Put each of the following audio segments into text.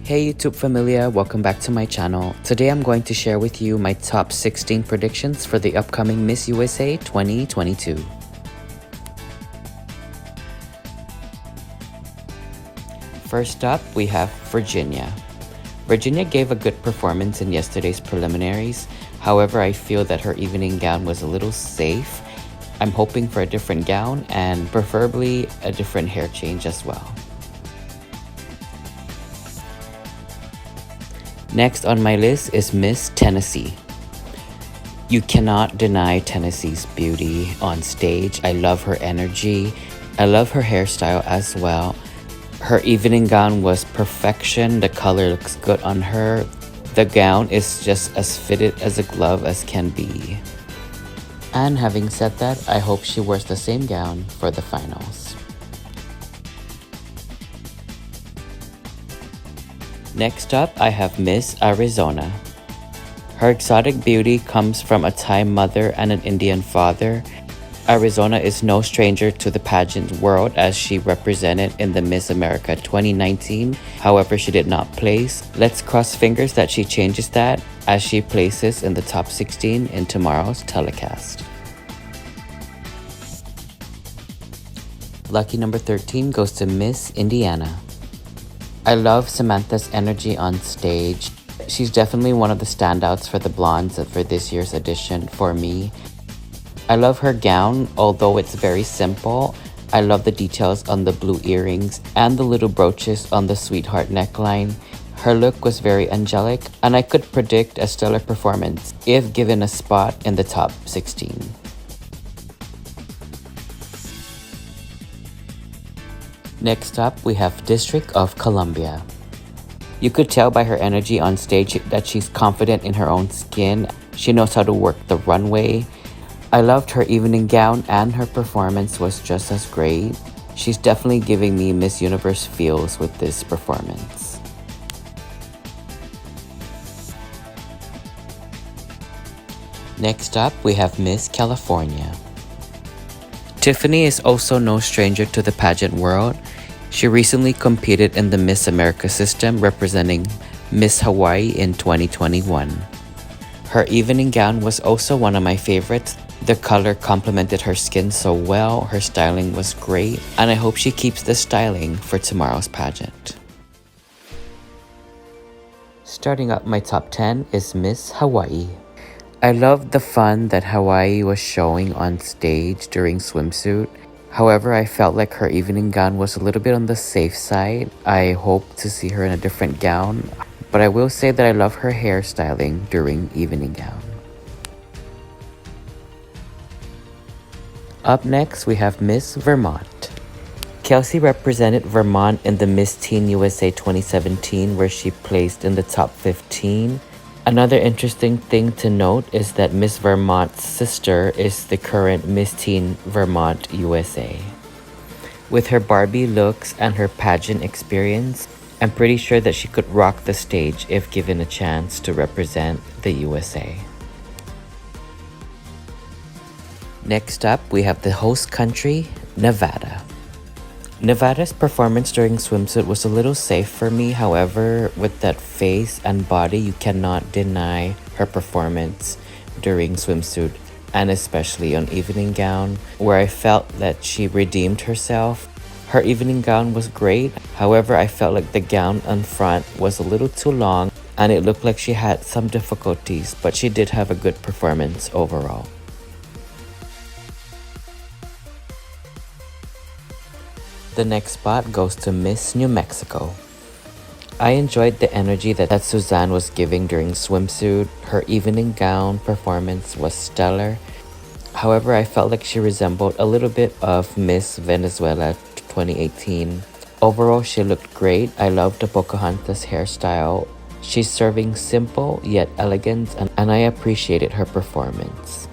Hey YouTube familia, welcome back to my channel. Today I'm going to share with you my top 16 predictions for the upcoming Miss USA 2022. First up, we have Virginia. Virginia gave a good performance in yesterday's preliminaries. However, I feel that her evening gown was a little safe. I'm hoping for a different gown and preferably a different hair change as well. Next on my list is Miss Tennessee. You cannot deny Tennessee's beauty on stage. I love her energy. I love her hairstyle as well. Her evening gown was perfection. The color looks good on her. The gown is just as fitted as a glove as can be. And having said that, I hope she wears the same gown for the finals. Next up, I have Miss Arizona. Her exotic beauty comes from a Thai mother and an Indian father. Arizona is no stranger to the pageant world as she represented in the Miss America 2019. However, she did not place. Let's cross fingers that she changes that as she places in the top 16 in tomorrow's telecast. Lucky number 13 goes to Miss Indiana. I love Samantha's energy on stage. She's definitely one of the standouts for the blondes for this year's edition for me. I love her gown, although it's very simple. I love the details on the blue earrings and the little brooches on the sweetheart neckline. Her look was very angelic, and I could predict a stellar performance if given a spot in the top 16. Next up, we have District of Columbia. You could tell by her energy on stage that she's confident in her own skin. She knows how to work the runway. I loved her evening gown and her performance was just as great. She's definitely giving me Miss Universe feels with this performance. Next up, we have Miss California. Tiffany is also no stranger to the pageant world. She recently competed in the Miss America system representing Miss Hawaii in 2021. Her evening gown was also one of my favorites. The color complemented her skin so well, her styling was great, and I hope she keeps this styling for tomorrow's pageant. Starting up my top 10 is Miss Hawaii. I loved the fun that Hawaii was showing on stage during swimsuit. However, I felt like her evening gown was a little bit on the safe side. I hope to see her in a different gown, but I will say that I love her hairstyling during evening gown. Up next, we have Miss Vermont. Kelsey represented Vermont in the Miss Teen USA 2017 where she placed in the top 15. Another interesting thing to note is that Miss Vermont's sister is the current Miss Teen Vermont USA. With her Barbie looks and her pageant experience, I'm pretty sure that she could rock the stage if given a chance to represent the USA. Next up, we have the host country, Nevada. Nevada's performance during swimsuit was a little safe for me. However, with that face and body, you cannot deny her performance during swimsuit and especially on evening gown, where I felt that she redeemed herself. Her evening gown was great. However, I felt like the gown on front was a little too long and it looked like she had some difficulties, but she did have a good performance overall. The next spot goes to Miss New Mexico. I enjoyed the energy that Suzanne was giving during swimsuit. Her evening gown performance was stellar. However, I felt like she resembled a little bit of Miss Venezuela 2018. Overall, she looked great. I loved the Pocahontas hairstyle. She's serving simple yet elegant, and I appreciated her performance.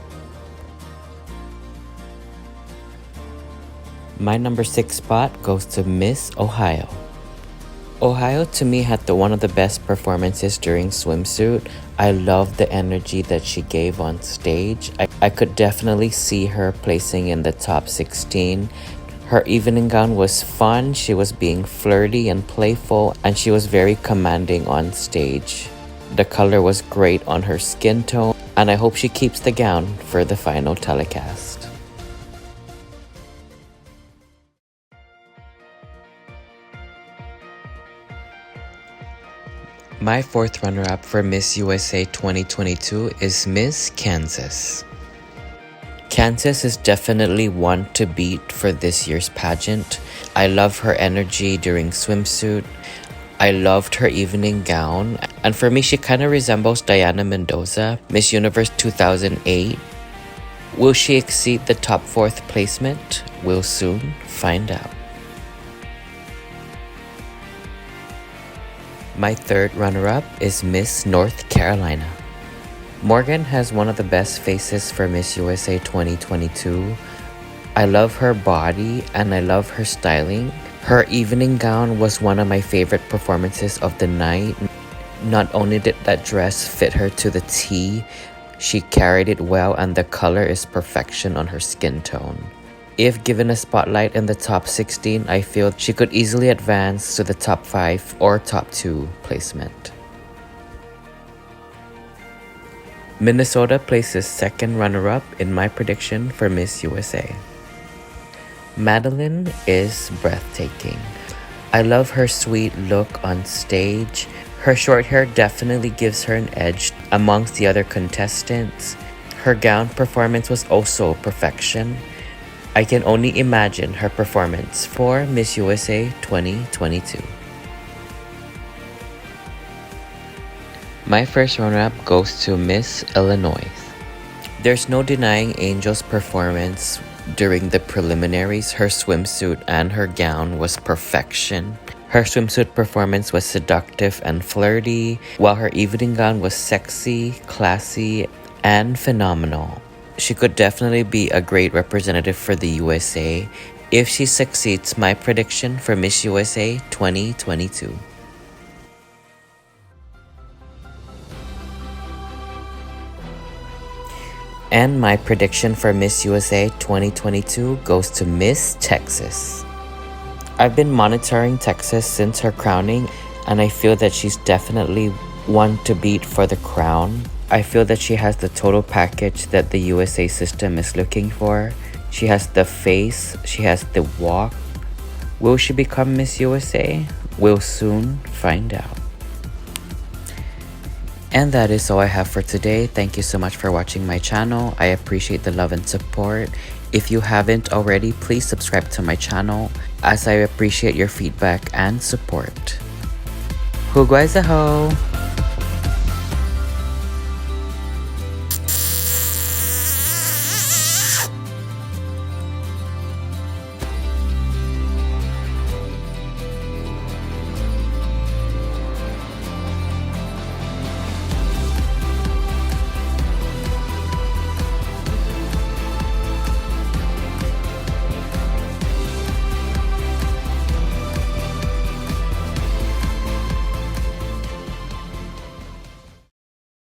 My number 6 spot goes to Miss Ohio. Ohio to me had one of the best performances during swimsuit. I loved the energy that she gave on stage. I could definitely see her placing in the top 16. Her evening gown was fun, she was being flirty and playful, and she was very commanding on stage. The color was great on her skin tone, and I hope she keeps the gown for the final telecast. My fourth runner-up for Miss USA 2022 is Miss Kansas. Kansas is definitely one to beat for this year's pageant. I love her energy during swimsuit. I loved her evening gown. And for me, she kind of resembles Diana Mendoza, Miss Universe 2008. Will she exceed the top 4th placement? We'll soon find out. My third runner-up is Miss North Carolina. Morgan has one of the best faces for Miss USA 2022. I love her body and I love her styling. Her evening gown was one of my favorite performances of the night. Not only did that dress fit her to the T, she carried it well and the color is perfection on her skin tone. If given a spotlight in the top 16, I feel she could easily advance to the top 5 or top 2 placement. Minnesota places second runner-up in my prediction for Miss USA. Madeline is breathtaking. I love her sweet look on stage. Her short hair definitely gives her an edge amongst the other contestants. Her gown performance was also perfection. I can only imagine her performance for Miss USA 2022. My first runner-up goes to Miss Illinois. There's no denying Angel's performance during the preliminaries. Her swimsuit and her gown was perfection. Her swimsuit performance was seductive and flirty, while her evening gown was sexy, classy, and phenomenal. She could definitely be a great representative for the USA if she succeeds my prediction for Miss USA 2022. And my prediction for Miss USA 2022 goes to Miss Texas. I've been monitoring Texas since her crowning, and I feel that she's definitely one to beat for the crown. I feel that she has the total package that the USA system is looking for. She has the face, she has the walk. Will she become Miss USA? We'll soon find out. And that is all I have for today. Thank you so much for watching my channel. I appreciate the love and support. If you haven't already, please subscribe to my channel as I appreciate your feedback and support. Huguay Zaho!